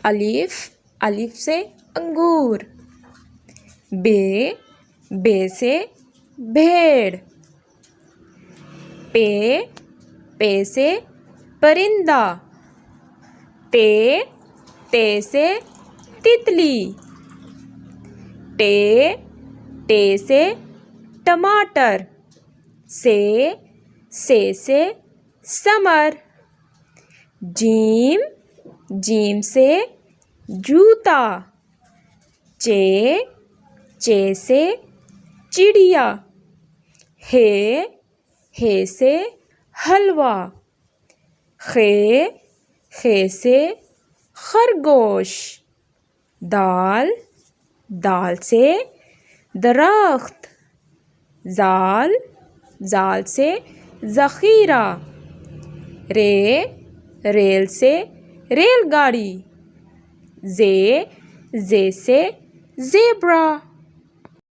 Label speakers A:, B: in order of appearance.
A: अलिफ, अलिफ से अंगूर। बे से भेड़। पे से परिंदा। ते से तितली। टे से टमाटर। से से समर। जीम से जूता। चे से चिड़िया। हे से हलवा। खे से खरगोश। दाल से दरख्त। जाल से ज़ख़ीरा। रेल से रेलगाड़ी। जे से ज़ेब्रा।